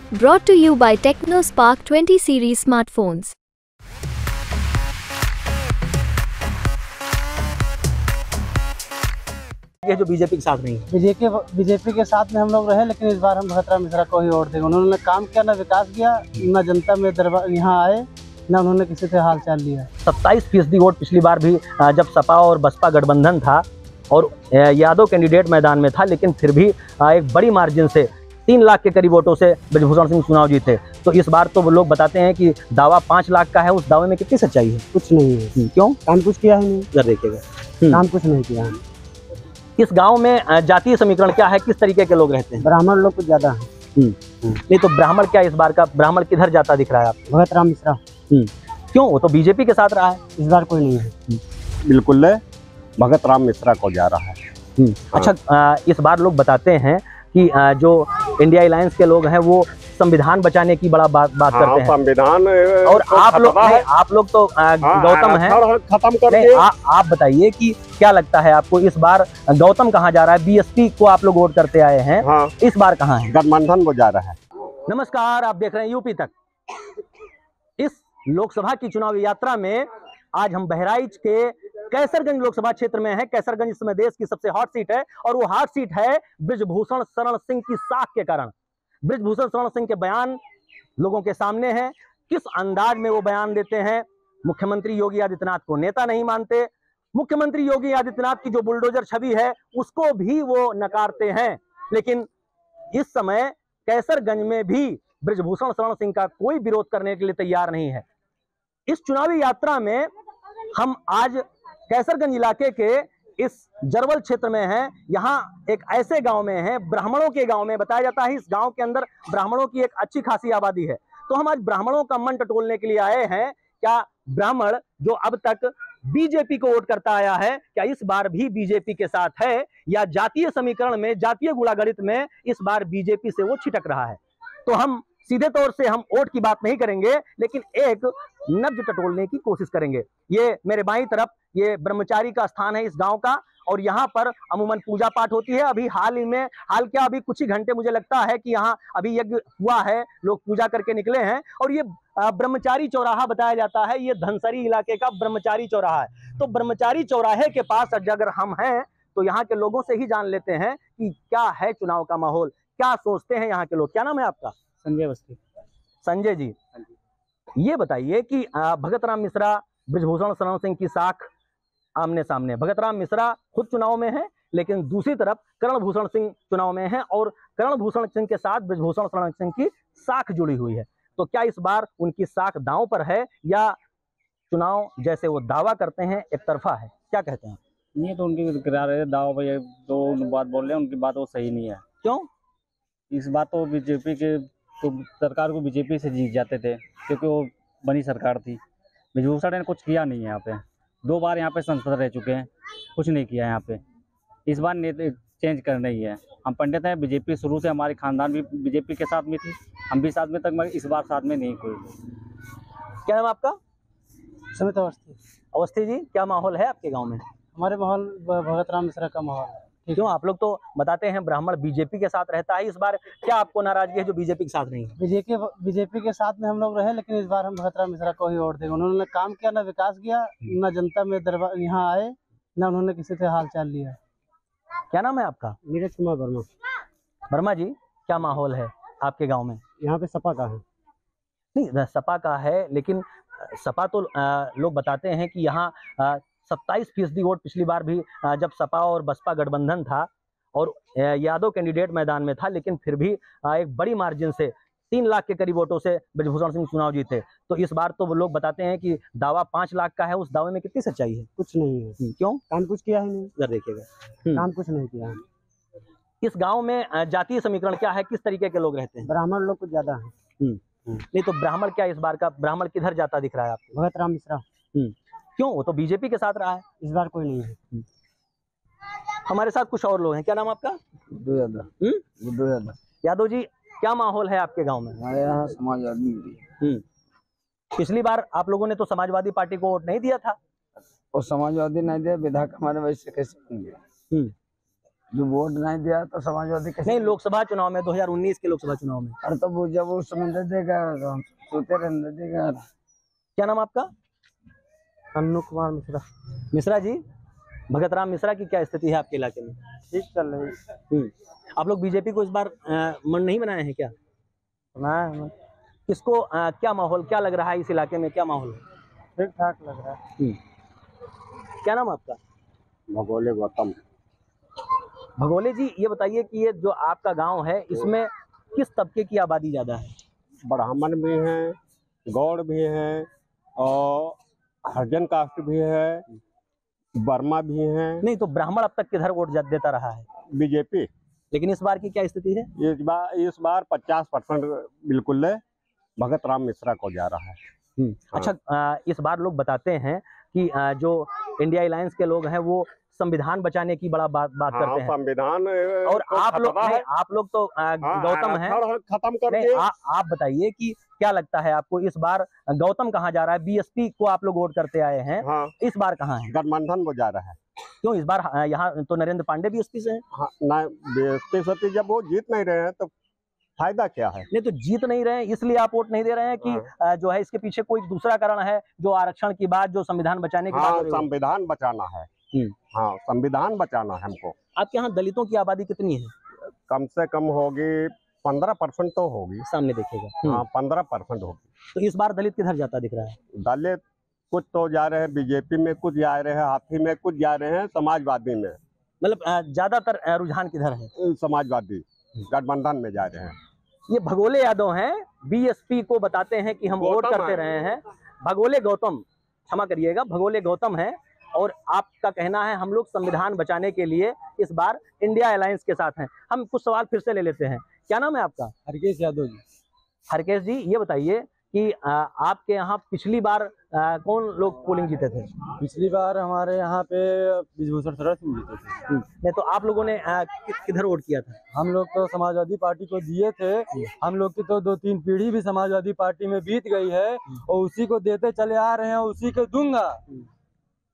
Brought to you by TechnoSpark 20 series smartphones. ये जो BJP के साथ नहीं है, बीजेपी के साथ में हम लोग रहे, लेकिन इस बार हम भगतराम मिश्रा को ही वोट देंगे। उन्होंने काम किया, ना विकास किया, ना जनता में दरबार यहाँ आए, ना उन्होंने किसी से हाल चाल लिया। 27% वोट पिछली बार भी जब सपा और बसपा गठबंधन था और यादव कैंडिडेट मैदान में था, लेकिन फिर भी एक बड़ी मार्जिन से 3 लाख के करीब वोटों से ब्रिजभूषण सिंह चुनाव जीते। तो इस बार तो लोग बताते हैं कि दावा 5 लाख का है, उस दावे में कितनी सच्चाई है? कुछ नहीं है। क्यों? काम कुछ किया है नहीं, जरा देखिएगा, काम कुछ नहीं किया है। इस गांव में जातीय समीकरण क्या है, किस तरीके के लोग रहते हैं? ब्राह्मण लोग कुछ ज्यादा है। नहीं तो ब्राह्मण क्या इस बार का ब्राह्मण किधर जाता दिख रहा है आपको? भगतराम मिश्रा। क्यों? वो तो बीजेपी के साथ रहा है। इस बार कोई नहीं है। बिल्कुल भगतराम मिश्रा को जा रहा है। अच्छा, इस बार लोग बताते हैं कि जो इंडिया अलायंस के लोग हैं वो संविधान बचाने की बड़ा बात करते हैं। संविधान और आप लोग तो गौतम हैं, खत्म कर दिए। आप बताइए कि क्या लगता है आपको, इस बार गौतम कहाँ जा रहा है? बीएसपी को आप लोग वोट करते आए हैं, इस बार कहाँ है? गठबंधन को जा रहा है। नमस्कार, आप देख रहे हैं यूपी तक। इस लोकसभा की चुनावी यात्रा में आज हम बहराइच के कैसरगंज लोकसभा क्षेत्र में है। कैसरगंज इस समय देश की सबसे हॉट सीट है और वो हॉट सीट है ब्रिजभूषण शरण सिंह की साख के कारण। ब्रिजभूषण शरण सिंह के बयान लोगों के सामने हैं, किस अंदाज में वो बयान देते हैं। मुख्यमंत्री योगी आदित्यनाथ को नेता नहीं मानते, मुख्यमंत्री योगी आदित्यनाथ की जो बुलडोजर छवि है उसको भी वो नकारते हैं। लेकिन इस समय कैसरगंज में भी ब्रिजभूषण शरण सिंह का कोई विरोध करने के लिए तैयार नहीं है। इस चुनावी यात्रा में हम आज कैसरगंज इलाके के इस जरवल क्षेत्र में हैं। यहाँ एक ऐसे गांव में है, ब्राह्मणों के गांव में, बताया जाता है इस गांव के अंदर ब्राह्मणों की एक अच्छी खासी आबादी है। तो हम आज ब्राह्मणों का मन टटोलने के लिए आए हैं। क्या ब्राह्मण जो अब तक बीजेपी को वोट करता आया है, क्या इस बार भी बीजेपी के साथ है, या जातीय समीकरण में, जातीय गुणागणित में इस बार बीजेपी से वो छिटक रहा है? तो हम सीधे तौर से हम वोट की बात नहीं करेंगे, लेकिन एक नब्ज टटोलने की कोशिश करेंगे। ये मेरे बाईं तरफ ये ब्रह्मचारी का स्थान है इस गांव का, और यहाँ पर अमूमन पूजा पाठ होती है। अभी अभी कुछ ही घंटे मुझे लगता है कि यहाँ अभी यज्ञ हुआ है, लोग पूजा करके निकले हैं। और ये ब्रह्मचारी चौराहा बताया जाता है, ये धनसरी इलाके का ब्रह्मचारी चौराहा है। तो ब्रह्मचारी चौराहे के पास अगर हम हैं तो यहाँ के लोगों से ही जान लेते हैं कि क्या है चुनाव का माहौल, क्या सोचते हैं यहाँ के लोग। क्या नाम है आपका? संजय अवस्थी। संजय जी, ये बताइए कि भगतराम मिश्रा ब्रिजभूषण शरण सिंह की साख आमने सामने। भगतराम मिश्रा खुद चुनाव में है, लेकिन दूसरी तरफ करणभूषण सिंह चुनाव में है और करणभूषण सिंह के साथ ब्रिजभूषण शरण सिंह की साख जुड़ी हुई है। तो क्या इस बार उनकी साख दांव पर है, या चुनाव जैसे वो दावा करते हैं एक तरफा है? क्या कहते हैं? ये तो उनकी करा रहे दावा भाई, दो बात बोल रहे हैं, उनकी बात वो सही नहीं है। क्यों? इस बात तो बीजेपी के तो सरकार को बीजेपी से जीत जाते थे, क्योंकि वो बनी सरकार थी। ब्रिजभूषण ने कुछ किया नहीं है। यहाँ पे 2 बार यहाँ पे सांसद रह चुके हैं, कुछ नहीं किया यहाँ पे। इस बार नेता चेंज करना ही है। हम पंडित हैं, बीजेपी शुरू से, हमारी खानदान भी बीजेपी के साथ में थी, हम भी साथ में तक, मगर इस बार साथ में नहीं कोई। क्या नाम आपका? समित अवस्थी। अवस्थी जी, क्या माहौल है आपके गाँव में? हमारे माहौल भगतराम मिश्रा का माहौल है। क्यों? आप लोग तो बताते हैं ब्राह्मण बीजेपी के साथ रहता है, इस बार क्या आपको नाराजगी है जो बीजेपी के साथ नहीं है? बीजेपी के साथ में हम लोग रहे, लेकिन इस बार हम भगतराम मिश्रा को ही वोट देंगे। उन्होंने काम किया, ना विकास किया, ना जनता में दरबार यहाँ आए, ना उन्होंने किसी से हाल चाल लिया। क्या नाम है आपका? नीरज कुमार वर्मा। वर्मा जी, क्या माहौल है आपके गाँव में? यहाँ पे सपा का है। नहीं, सपा का है, लेकिन सपा तो लोग बताते हैं कि यहाँ 27% वोट पिछली बार भी जब सपा और बसपा गठबंधन था और यादव कैंडिडेट मैदान में था, लेकिन फिर भी एक बड़ी मार्जिन से 3 लाख के करीब वोटों से ब्रिजभूषण सिंह चुनाव जीते। तो इस बार तो लोग बताते हैं कि दावा 5 लाख का है, उस दावे में कितनी सच्चाई है? कुछ नहीं है। क्यों? काम कुछ किया है नहीं, जरा देखिएगा, काम कुछ नहीं किया है। इस गांव में जातीय समीकरण क्या है, किस तरीके के लोग रहते हैं? ब्राह्मण लोग कुछ ज्यादा है। नहीं तो ब्राह्मण क्या इस बार का ब्राह्मण किधर जाता दिख रहा है आपको? भगतराम मिश्रा। क्यों? वो तो बीजेपी के साथ रहा है। इस बार कोई नहीं है। हमारे साथ कुछ और लोग हैं। क्या नाम आपका? गुड्डू यादव। यादव जी, क्या माहौल है आपके गांव में? हमारे यहाँ समाजवादी। पिछली बार आप लोगों ने तो समाजवादी पार्टी को वोट नहीं दिया था। और समाजवादी नहीं दिया, विधायक हमारे वैसे कैसे होंगे? जो वोट नहीं दिया तो समाजवादी कैसे? नहीं, लोकसभा चुनाव में 2019 के लोकसभा चुनाव में। अरे तो वो जब उस समय दे देगा तो हम सोते रहने देगा। क्या नाम आपका? अन्नू कुमार मिश्रा। मिश्रा जी, भगत राम मिश्रा की क्या स्थिति है आपके इलाके में? ठीक चल रही है। आप लोग बीजेपी को इस बार मन नहीं बनाए हैं क्या? मैं किसको क्या माहौल क्या लग रहा है इस इलाके में, क्या माहौल है? ठीक ठाक लग रहा है। क्या नाम आपका? भगोले गौतम। भगोले जी, ये बताइए कि ये जो आपका गांव है इसमें किस तबके की आबादी ज्यादा है? ब्राह्मण भी हैं, गौड़ भी हैं और हरिजन कास्ट भी है, वर्मा भी हैं। नहीं तो ब्राह्मण अब तक किधर वोट देता रहा है? बीजेपी। लेकिन इस बार की क्या स्थिति है? इस बार 50% बिल्कुल भगत राम मिश्रा को जा रहा है। अच्छा, इस बार लोग बताते हैं कि जो इंडिया अलायंस के लोग हैं वो संविधान बचाने की बड़ा बात करते हैं। संविधान और आप लोग नहीं, आप लोग तो गौतम हैं, खत्म कर नहीं आप बताइए कि क्या लगता है आपको इस बार गौतम कहाँ जा रहा है? बीएसपी को आप लोग वोट करते आए हैं, हाँ। इस बार कहाँ है? गठबंधन वो जा रहा है। क्यों इस बार यहाँ तो नरेंद्र पांडे बीएसपी से हैं? हाँ, ना बीएसपी से जब वो जीत नहीं रहे हैं तो फायदा क्या है? नहीं तो जीत नहीं रहे हैं इसलिए आप वोट नहीं दे रहे हैं कि जो है इसके पीछे कोई दूसरा कारण है, जो आरक्षण की बात, जो संविधान बचाने की बात हो रही है? संविधान बचाना है। हाँ, संविधान बचाना है हमको। आपके यहाँ दलितों की आबादी कितनी है? कम से कम होगी 15% तो होगी। सामने देखिएगा। हाँ, 15% होगी। तो इस बार दलित किधर जाता दिख रहा है? दलित कुछ तो जा रहे हैं बीजेपी में, कुछ जा रहे हैं हाथी में, कुछ जा रहे हैं समाजवादी में। मतलब ज्यादातर रुझान किधर है? समाजवादी गठबंधन में जा रहे हैं। ये भगोले यादव हैं, बीएसपी को बताते हैं कि हम वोट करते रहे हैं। भगोले गौतम, क्षमा करिएगा, भगोले गौतम हैं और आपका कहना है हम लोग संविधान बचाने के लिए इस बार इंडिया अलायंस के साथ हैं। हम कुछ सवाल फिर से ले लेते हैं। क्या नाम है आपका? हरकेश यादव जी। हरकेश जी, ये बताइए कि आपके यहाँ पिछली बार कौन लोग पोलिंग जीते थे? पिछली बार हमारे यहाँ पे ब्रिजभूषण शरण सिंह जीते थे। नहीं तो आप लोगों ने किधर वोट किया था? हम लोग तो समाजवादी पार्टी को दिए थे। हम लोग की तो 2-3 पीढ़ी भी समाजवादी पार्टी में बीत गई है और उसी को देते चले आ रहे हैं, उसी को दूंगा।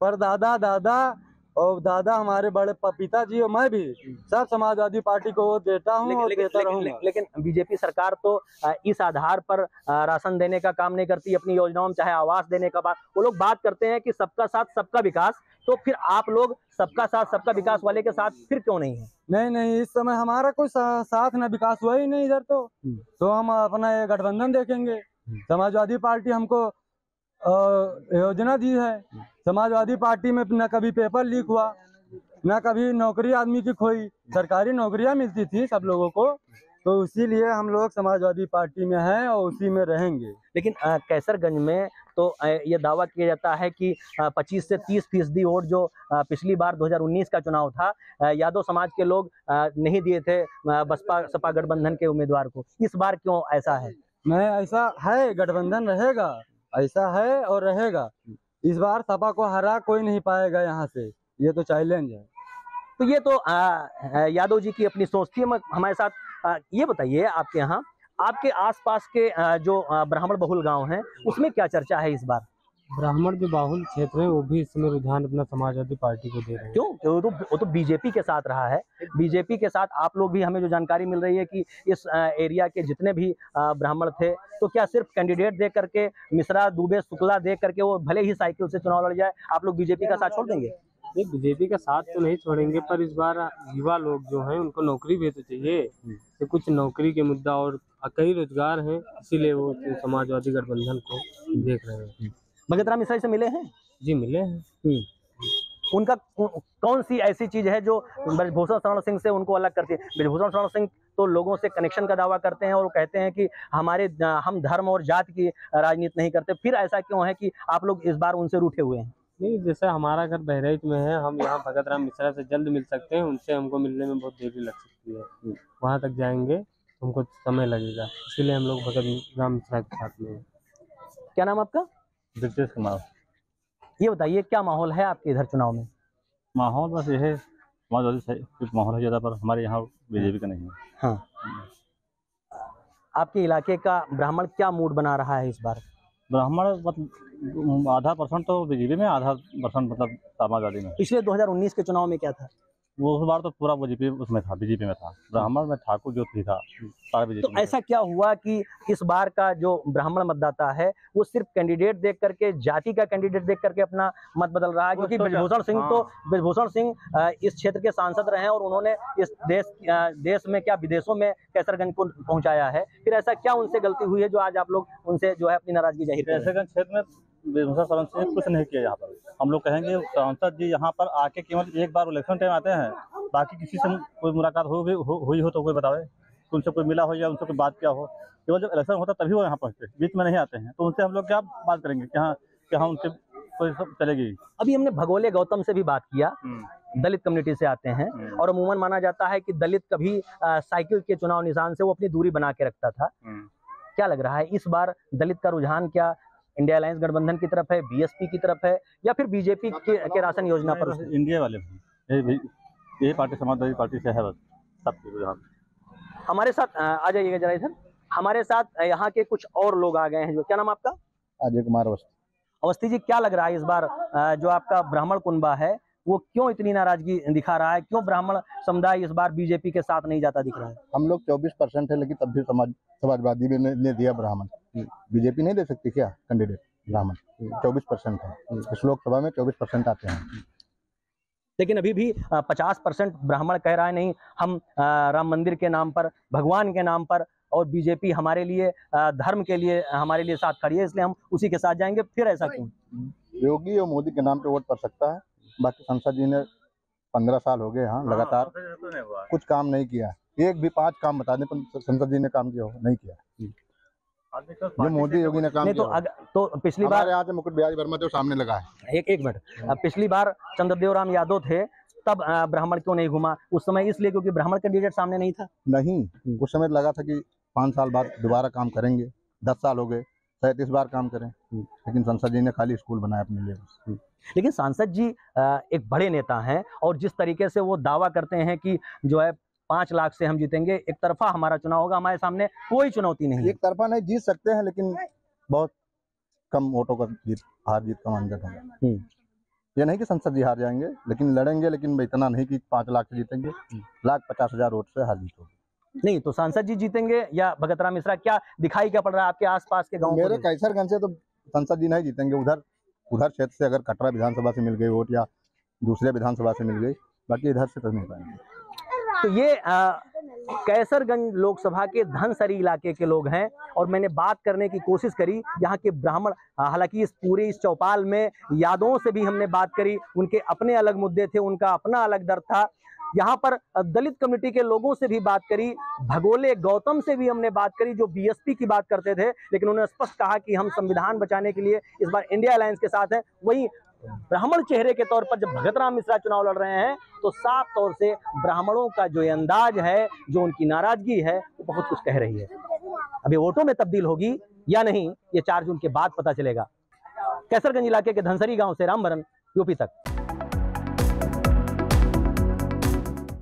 पर दादा और दादा हमारे बड़े पिताजी और मैं भी सब समाजवादी पार्टी को वोट देता हूँ और देता रहूंगा। लेकिन बीजेपी सरकार तो इस आधार पर राशन देने का काम नहीं करती अपनी योजनाओं में, चाहे आवास देने का बात, वो लोग बात करते हैं कि सबका साथ सबका विकास। तो फिर आप लोग सबका साथ सबका विकास वाले के साथ फिर क्यों नहीं है? नहीं, इस समय हमारा कोई साथ ना विकास हुआ ही नहीं इधर। तो हम अपना ये गठबंधन देखेंगे। समाजवादी पार्टी हमको योजना दी है। समाजवादी पार्टी में न कभी पेपर लीक हुआ, न कभी नौकरी आदमी की खोई। सरकारी नौकरियां मिलती थी सब लोगों को, तो इसीलिए हम लोग समाजवादी पार्टी में हैं और उसी में रहेंगे। लेकिन कैसरगंज में तो ये दावा किया जाता है कि 25 से 30% वोट जो पिछली बार 2019 का चुनाव था, यादव समाज के लोग नहीं दिए थे बसपा सपा गठबंधन के उम्मीदवार को। इस बार क्यों ऐसा है? नहीं, ऐसा है, गठबंधन रहेगा, ऐसा है और रहेगा। इस बार सपा को हरा कोई नहीं पाएगा यहाँ से, ये तो चैलेंज है। तो ये तो यादव जी की अपनी सोच थी। हमारे साथ ये बताइए, आपके यहाँ आपके आसपास के जो ब्राह्मण बहुल गांव हैं उसमें क्या चर्चा है इस बार? ब्राह्मण जो बाहुल क्षेत्र है वो भी इस समय रुझान अपना समाजवादी पार्टी को दे रहे हैं। क्यों? वो तो बीजेपी के साथ रहा है। बीजेपी के साथ आप लोग भी, हमें जो जानकारी मिल रही है कि इस एरिया के जितने भी ब्राह्मण थे, तो क्या सिर्फ कैंडिडेट देख करके, मिश्रा दुबे शुक्ला देख करके, वो भले ही साइकिल से चुनाव लड़ जाए, आप लोग बीजेपी का साथ छोड़ देंगे? नहीं, बीजेपी का साथ तो नहीं छोड़ेंगे, पर इस बार युवा लोग जो हैं उनको नौकरी भी तो चाहिए। तो कुछ नौकरी के मुद्दा और कई रोजगार हैं, इसीलिए वो समाजवादी गठबंधन को देख रहे हैं। भगत राम मिश्रा से मिले हैं? जी, मिले हैं। उनका कौन सी ऐसी चीज है जो ब्रिजभूषण शरण सिंह से उनको अलग करती है? ब्रिजभूषण शरण सिंह तो लोगों से कनेक्शन का दावा करते हैं और वो कहते हैं कि हम धर्म और जात की राजनीति नहीं करते। फिर ऐसा क्यों है कि आप लोग इस बार उनसे रूठे हुए हैं? नहीं, जैसे हमारा घर बहराइच में है, हम यहाँ भगत राम मिश्रा से जल्द मिल सकते हैं। उनसे हमको मिलने में बहुत देरी लग सकती है। वहाँ तक जाएंगे हमको समय लगेगा, इसीलिए हम लोग भगत राम मिश्रा के साथ में हैं। क्या नाम आपका? ब्रिजेश कुमार। ये बताइए, क्या माहौल है आपके इधर चुनाव में? माहौल बस यह है, समाजवादी कुछ माहौल है ज़्यादा, पर हमारे यहाँ बीजेपी का नहीं है। हाँ, आपके इलाके का ब्राह्मण क्या मूड बना रहा है इस बार? ब्राह्मण मतलब आधा % तो बीजेपी में, आधा % मतलब समाजवादी में। पिछले 2019 के चुनाव में क्या था? वो उस बार तो पूरा बीजेपी उसमें था, बीजेपी में था। ब्राह्मण में ठाकुर जो भी था सारा बीजेपी तो में ऐसा क्या हुआ कि इस बार का जो ब्राह्मण मतदाता है वो सिर्फ कैंडिडेट देख करके, जाति का कैंडिडेट देख करके अपना मत बदल रहा है? क्योंकि ब्रजभूषण सिंह इस क्षेत्र के सांसद रहे हैं और उन्होंने इस देश में क्या विदेशों में कैसरगंज को पहुंचाया है। फिर ऐसा क्या उनसे गलती हुई है जो आज आप लोग उनसे जो है अपनी नाराजगी जाहिर कर रहे हैं? कैसरगंज क्षेत्र में ब्रजभूषण शरण सिंह ने कुछ नहीं किया। यहाँ पर हम लोग कहेंगे सांसद जी यहाँ पर आके केवल एक बार इलेक्शन टाइम आते हैं, बाकी किसी से कोई मुलाकात हुई हो तो कोई बतावे, उनसे कोई मिला हो या उनसे कोई बात क्या हो। केवल जब इलेक्शन होता तभी वो यहाँ पहुँचते, बीच में नहीं आते हैं। तो उनसे हम लोग क्या बात करेंगे कि हाँ उनसे कोई सब चलेगी। अभी हमने भगोले गौतम से भी बात किया, दलित कम्युनिटी से आते हैं और अमूमन माना जाता है कि दलित कभी साइकिल के चुनाव निशान से वो अपनी दूरी बना के रखता था। क्या लग रहा है इस बार दलित का रुझान क्या इंडिया अलायंस गठबंधन की तरफ है, बीएसपी की तरफ है, या फिर बीजेपी के राशन योजना पर? इंडिया वाले ये पार्टी समाजवादी पार्टी से है बस सबके रुझान। हमारे साथ आ जाइएगा जरा इधर। हमारे साथ यहाँ के कुछ और लोग आ गए हैं। जो क्या नाम आपका? अजय कुमार अवस्थी। अवस्थी जी, क्या लग रहा है इस बार जो आपका ब्राह्मण कुनबा है वो क्यों इतनी नाराजगी दिखा रहा है? क्यों ब्राह्मण समुदाय इस बार बीजेपी के साथ नहीं जाता दिख रहा है? हम लोग 24% है, लेकिन तब भी समाजवादी ने दिया ब्राह्मण। बीजेपी नहीं दे सकती क्या कैंडिडेट ब्राह्मण? 24% है, इस लोकसभा में 24% आते हैं। लेकिन अभी भी 50% ब्राह्मण कह रहा है नहीं, हम राम मंदिर के नाम पर, भगवान के नाम पर, और बीजेपी हमारे लिए धर्म के लिए हमारे लिए साथ खड़ी है, इसलिए हम उसी के साथ जाएंगे। फिर ऐसा क्यों? योगी और मोदी के नाम पे वोट पड़ सकता है, बाकी संसद जी ने 15 साल हो गए यहाँ लगातार कुछ काम नहीं किया। एक भी 5 काम बता दें संसद जी ने काम किया हो? नहीं किया। जो मोदी योगी ने काम नहीं किया तो पिछली बार यहाँ से मुकुट बिहारी वर्मा तो सामने लगा है। एक मिनट, पिछली बार चंद्रदेव राम यादव थे, तब ब्राह्मण क्यों नहीं घुमा उस समय? इसलिए क्योंकि ब्राह्मण कैंडिडेट सामने नहीं था। नहीं, उस समय लगा था कि 5 साल बाद दोबारा काम करेंगे। 10 साल हो गए, 37 बार काम करें, लेकिन संसद जी ने खाली स्कूल बनाया अपने लिए। लेकिन सांसद जी एक बड़े नेता हैं और जिस तरीके से वो दावा करते हैं कि जो है 5 लाख से हम जीतेंगे, एक तरफा हमारा चुनाव होगा, हमारे सामने कोई चुनौती नहीं है। एक तरफा नहीं जीत सकते हैं, लेकिन बहुत कम वोटों का हार जीत का मानक होगा। ये नहीं कि संसद जी हार जाएंगे, लेकिन लड़ेंगे, लेकिन इतना नहीं कि 5 लाख से जीतेंगे। 1,50,000 वोट से हार जीत होगी। नहीं तो सांसद जी जीतेंगे या भगतराम मिश्रा? क्या दिखाई क्या पड़ रहा है आपके आसपास के गाँव? मेरे कैसरगंज से तो संसद जी नहीं जीतेंगे। उधर क्षेत्र से अगर कटरा विधानसभा से मिल गई वोट या दूसरे विधानसभा से मिल गई, बाकी इधर से तो नहीं पाएंगे। तो ये कैसरगंज लोकसभा के धनसरी इलाके के लोग हैं और मैंने बात करने की कोशिश करी यहाँ के ब्राह्मण। हालांकि इस चौपाल में यादवों से भी हमने बात करी, उनके अपने अलग मुद्दे थे, उनका अपना अलग दर्द था। यहाँ पर दलित कम्युनिटी के लोगों से भी बात करी, भगोले गौतम से भी हमने बात करी जो बीएसपी की बात करते थे, लेकिन उन्होंने स्पष्ट कहा कि हम संविधान बचाने के लिए इस बार इंडिया अलायंस के साथ हैं। वहीं ब्राह्मण चेहरे के तौर पर जब भगतराम मिश्रा चुनाव लड़ रहे हैं तो साफ तौर से ब्राह्मणों का जो अंदाज है, जो उनकी नाराजगी है, वो बहुत कुछ कह रही है। अभी वोटों में तब्दील होगी या नहीं, ये 4 जून के बाद पता चलेगा। कैसरगंज इलाके के धनसरी गांव से रामबरन, यूपी तक।